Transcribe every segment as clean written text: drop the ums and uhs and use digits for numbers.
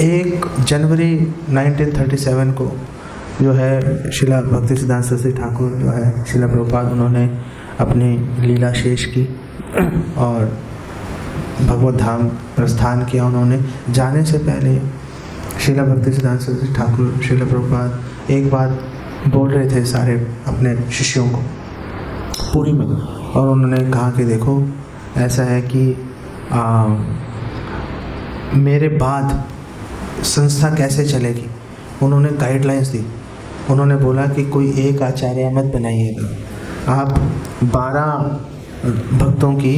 1 जनवरी 1937 को जो है शिला भक्तिसिद्धांत सरस्वती ठाकुर जो है शिला प्रभुपाद उन्होंने अपनी लीला शेष की और भगवत धाम प्रस्थान किया। उन्होंने जाने से पहले शिला भक्तिसिद्धांत सरस्वती ठाकुर शिला प्रभुपाद एक बात बोल रहे थे सारे अपने शिष्यों को पूरी में, और उन्होंने कहा कि देखो ऐसा है कि मेरे बाद संस्था कैसे चलेगी। उन्होंने गाइडलाइंस दी। उन्होंने बोला कि कोई एक आचार्य मत बनाइएगा, आप 12 भक्तों की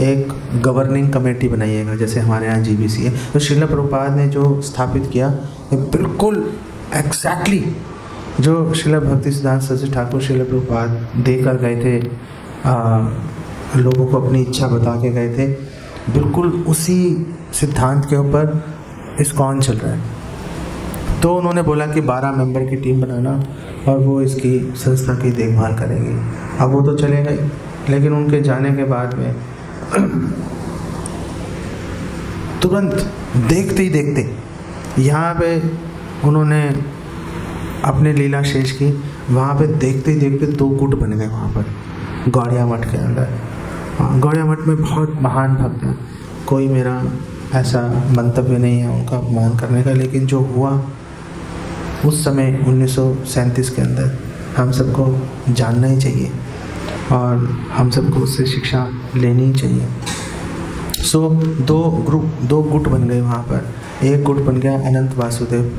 एक गवर्निंग कमेटी बनाइएगा, जैसे हमारे यहाँ जीबीसी है। तो श्रील प्रभुपाद ने जो स्थापित किया बिल्कुल एग्जैक्टली जो श्रील भक्तिसिद्धांत सरस्वती ठाकुर श्रील प्रभुपाद देकर गए थे, लोगों को अपनी इच्छा बता के गए थे, बिल्कुल उसी सिद्धांत के ऊपर इस्कॉन चल रहा है। तो उन्होंने बोला कि 12 मेंबर की टीम बनाना और वो इसकी संस्था की देखभाल करेगी। अब वो तो चले गए, लेकिन उनके जाने के बाद में तुरंत देखते ही देखते यहाँ पे उन्होंने अपने लीला शेष की, वहाँ पे देखते ही देखते 2 गुट बन गए वहाँ पर गौड़िया मठ के अंदर। गौड़िया मठ में बहुत महान भक्त हैं, कोई मेरा ऐसा मंतव्य नहीं है उनका अपमान करने का, लेकिन जो हुआ उस समय 1937 के अंदर हम सबको जानना ही चाहिए और हम सबको उससे शिक्षा लेनी ही चाहिए। सो 2 गुट बन गए वहाँ पर। एक गुट बन गया अनंत वासुदेव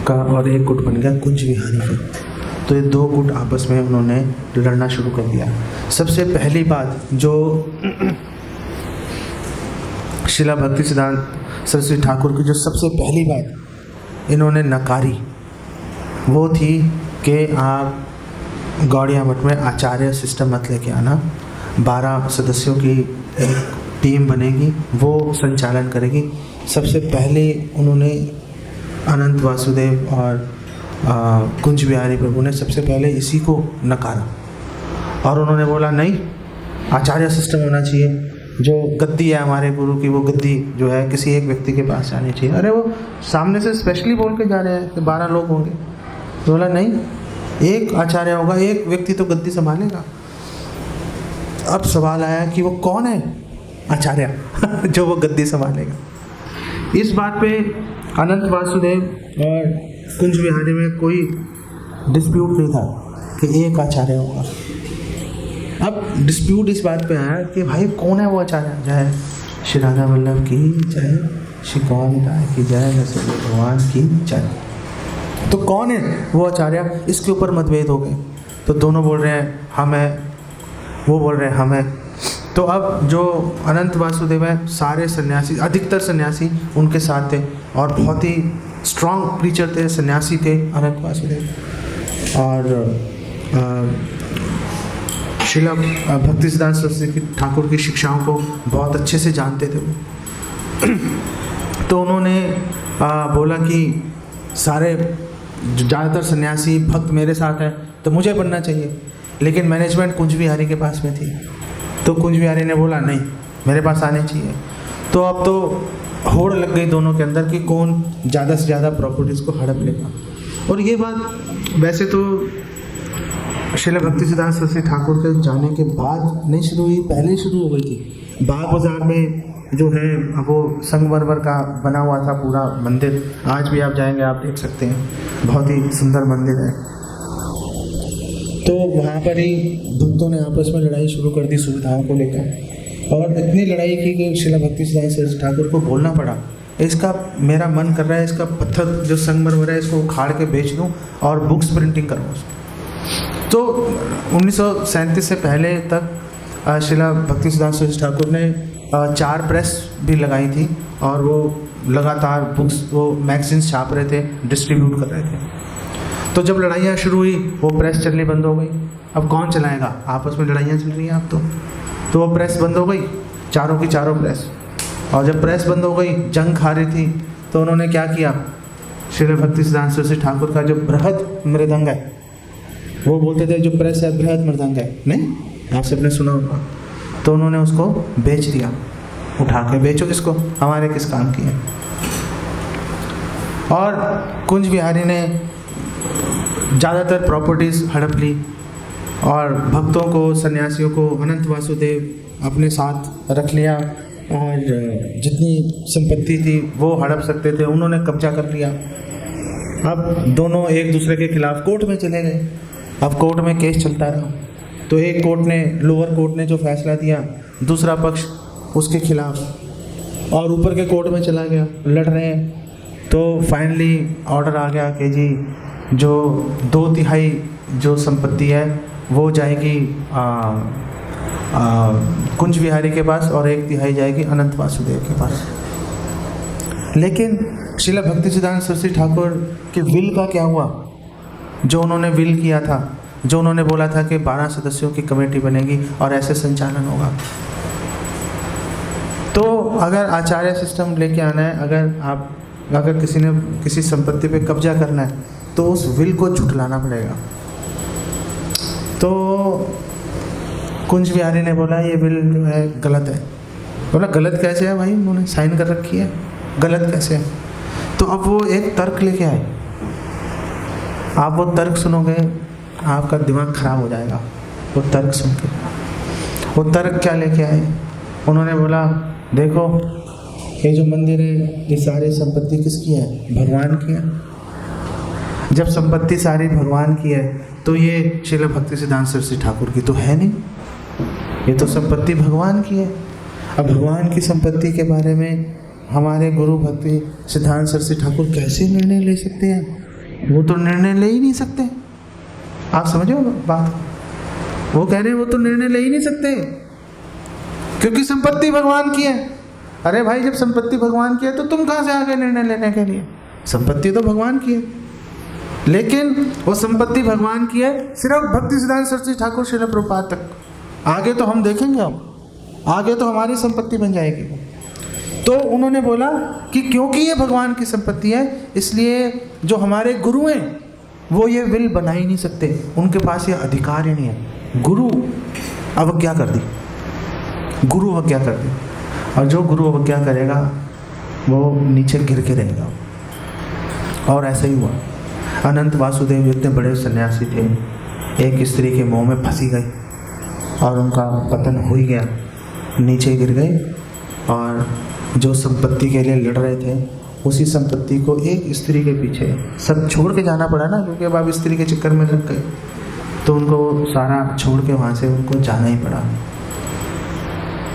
का और एक गुट बन गया कुंज विहारी का। तो ये 2 गुट आपस में उन्होंने लड़ना शुरू कर दिया। सबसे पहली बात जो शिला भक्तिसिद्धांत सरस्वती ठाकुर की जो सबसे पहली बात इन्होंने नकारी वो थी कि आप गौड़िया मठ में आचार्य सिस्टम मत लेके आना। 12 सदस्यों की एक टीम बनेगी, वो संचालन करेगी। सबसे पहले उन्होंने अनंत वासुदेव और कुंज बिहारी प्रभु ने सबसे पहले इसी को नकारा और उन्होंने बोला नहीं, आचार्य सिस्टम होना चाहिए। जो गद्दी है हमारे गुरु की, वो गद्दी जो है किसी एक व्यक्ति के पास जानी चाहिए। अरे वो सामने से स्पेशली बोल के जा रहे हैं कि 12 लोग होंगे। तो बोला नहीं, एक आचार्य होगा, एक व्यक्ति तो गद्दी संभालेगा। अब सवाल आया कि वो कौन है आचार्य जो वो गद्दी संभालेगा। इस बात पे अनंत वासुदेव और कुंज विहारी में कोई डिस्प्यूट नहीं था कि एक आचार्य होगा। अब डिस्प्यूट इस बात पे आया कि भाई कौन है वो आचार्य। जय श्री राधा वल्लभ की जय, श्री गौर निताय की जय, नरसिंह भगवान की जय। तो कौन है वो आचार्य, इसके ऊपर मतभेद हो गए। तो दोनों बोल रहे हैं हम हैं, वो बोल रहे हैं हम हैं। तो अब जो अनंत वासुदेव है, सारे सन्यासी, अधिकतर सन्यासी उनके साथ थे और बहुत ही स्ट्रॉन्ग प्रीचर थे, सन्यासी थे अनंत वासुदेव। और शिला भक्तिसिद्धांत सरस्वती ठाकुर की शिक्षाओं को बहुत अच्छे से जानते थे वो। तो उन्होंने बोला कि सारे ज़्यादातर सन्यासी भक्त मेरे साथ हैं तो मुझे बनना चाहिए, लेकिन मैनेजमेंट कुंज विहारी के पास में थी। तो कुंज विहारी ने बोला नहीं, मेरे पास आने चाहिए। तो अब तो होड़ लग गई दोनों के अंदर कि कौन ज़्यादा से ज़्यादा प्रॉपर्टीज़ को हड़प लेगा। और ये बात वैसे तो शिला भक्तिसिद्धांत सरस्वती ठाकुर के जाने के बाद नहीं शुरू हुई, पहले शुरू हो गई थी। बाग बाजार में जो है वो संगमरमर का बना हुआ था पूरा मंदिर, आज भी आप जाएंगे आप देख सकते हैं, बहुत ही सुंदर मंदिर है। तो वहाँ पर ही भक्तों ने आपस में लड़ाई शुरू कर दी सुविधाओं को लेकर, और इतनी लड़ाई की कि शिला भक्तिसिद्धांत सरस्वती ठाकुर को बोलना पड़ा इसका मेरा मन कर रहा है इसका पत्थर जो संगमरमर है इसको उखाड़ के बेच दूँ और बुक्स प्रिंटिंग करूँ उसको। तो 1937 से पहले तक शिला भक्तिसिद्धांत सरस्वती ठाकुर ने 4 प्रेस भी लगाई थी और वो लगातार बुक्स वो मैगजीन्स छाप रहे थे, डिस्ट्रीब्यूट कर रहे थे। तो जब लड़ाइयाँ शुरू हुई वो प्रेस चलनी बंद हो गई। अब कौन चलाएगा, आपस में लड़ाइयाँ चल रही हैं अब तो वो प्रेस बंद हो गई, चारों की चारों प्रेस। और जब प्रेस बंद हो गई, जंग खा रही थी, तो उन्होंने क्या किया, शिला भक्तिसिद्धांत सरस्वती ठाकुर का जो बृहद मृदंग है, वो बोलते थे जो प्रेस है बृहद मृदंग है, नहीं आप सबने सुना होगा, तो उन्होंने उसको बेच दिया, उठा के बेचो इसको, हमारे किस काम की है। और कुंज बिहारी ने ज़्यादातर प्रॉपर्टीज़ हड़प ली और भक्तों को, सन्यासियों को अनंत वासुदेव अपने साथ रख लिया और जितनी संपत्ति थी वो हड़प सकते थे उन्होंने कब्जा कर लिया। अब दोनों एक दूसरे के खिलाफ कोर्ट में चले गए। अब कोर्ट में केस चलता रहा, तो एक कोर्ट ने, लोअर कोर्ट ने जो फैसला दिया, दूसरा पक्ष उसके खिलाफ और ऊपर के कोर्ट में चला गया, लड़ रहे हैं। तो फाइनली ऑर्डर आ गया कि जी जो 2/3 जो संपत्ति है वो जाएगी कुंज बिहारी के पास और 1/3 जाएगी अनंत वासुदेव के पास। लेकिन श्रील भक्तिसिद्धांत सरस्वती ठाकुर के विल का क्या हुआ? जो उन्होंने विल किया था, जो उन्होंने बोला था कि 12 सदस्यों की कमेटी बनेगी और ऐसे संचालन होगा। तो अगर आचार्य सिस्टम लेके आना है, अगर किसी ने किसी संपत्ति पे कब्जा करना है तो उस विल को झुठलाना पड़ेगा। तो कुंज बिहारी ने बोला ये विल जो है गलत है। बोला गलत कैसे है भाई, उन्होंने साइन कर रखी है, गलत कैसे है? तो अब वो एक तर्क लेके आए। आप वो तर्क सुनोगे आपका दिमाग खराब हो जाएगा। वो तर्क सुन के, वो तर्क क्या लेके आए? उन्होंने बोला देखो ये जो मंदिर है ये सारी संपत्ति किसकी है? भगवान की है। जब संपत्ति सारी भगवान की है तो ये श्रील भक्तिसिद्धांत सरस्वती ठाकुर की तो है नहीं, ये तो संपत्ति भगवान की है। अब भगवान की संपत्ति के बारे में हमारे गुरु भक्ति सिद्धांत सरस्वती ठाकुर कैसे निर्णय ले सकते हैं? वो तो निर्णय ले ही नहीं सकते। आप समझो बात, वो कह रहे हैं वो तो निर्णय ले ही नहीं सकते क्योंकि संपत्ति भगवान की है। अरे भाई जब संपत्ति भगवान की है तो तुम कहाँ से आ गए निर्णय लेने के लिए? संपत्ति तो भगवान की है, लेकिन वो संपत्ति भगवान की है सिर्फ भक्तिसिद्धांत सरस्वती ठाकुर श्रील प्रभुपाद तक। आगे तो हम देखेंगे, अब आगे तो हमारी संपत्ति बन जाएगी। तो उन्होंने बोला कि क्योंकि ये भगवान की संपत्ति है इसलिए जो हमारे गुरु हैं वो ये विल बना ही नहीं सकते, उनके पास ये अधिकार ही नहीं है। गुरु अवज्ञा कर दी, गुरु अवज्ञा कर दी, और जो गुरु अवज्ञा करेगा वो नीचे गिर के रहेगा। और ऐसा ही हुआ। अनंत वासुदेव इतने बड़े सन्यासी थे, एक स्त्री के मोह में फंसी गए और उनका पतन हो ही गया, नीचे गिर गए। और जो संपत्ति के लिए लड़ रहे थे उसी संपत्ति को एक स्त्री के पीछे सब छोड़ के जाना पड़ा ना, क्योंकि अब आप स्त्री के चक्कर में लग गए तो उनको सारा छोड़ के वहाँ से उनको जाना ही पड़ा।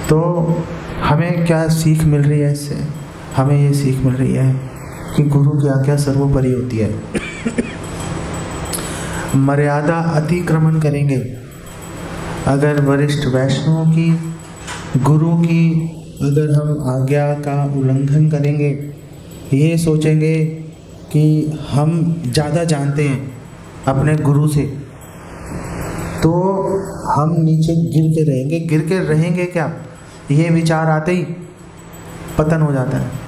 तो हमें क्या सीख मिल रही है इससे? हमें ये सीख मिल रही है कि गुरु की आज्ञा सर्वोपरि होती है। मर्यादा अतिक्रमण करेंगे अगर वरिष्ठ वैष्णवों की, गुरु की अगर हम आज्ञा का उल्लंघन करेंगे, ये सोचेंगे कि हम ज़्यादा जानते हैं अपने गुरु से, तो हम नीचे गिर के रहेंगे। गिर के रहेंगे क्या, ये विचार आते ही पतन हो जाता है।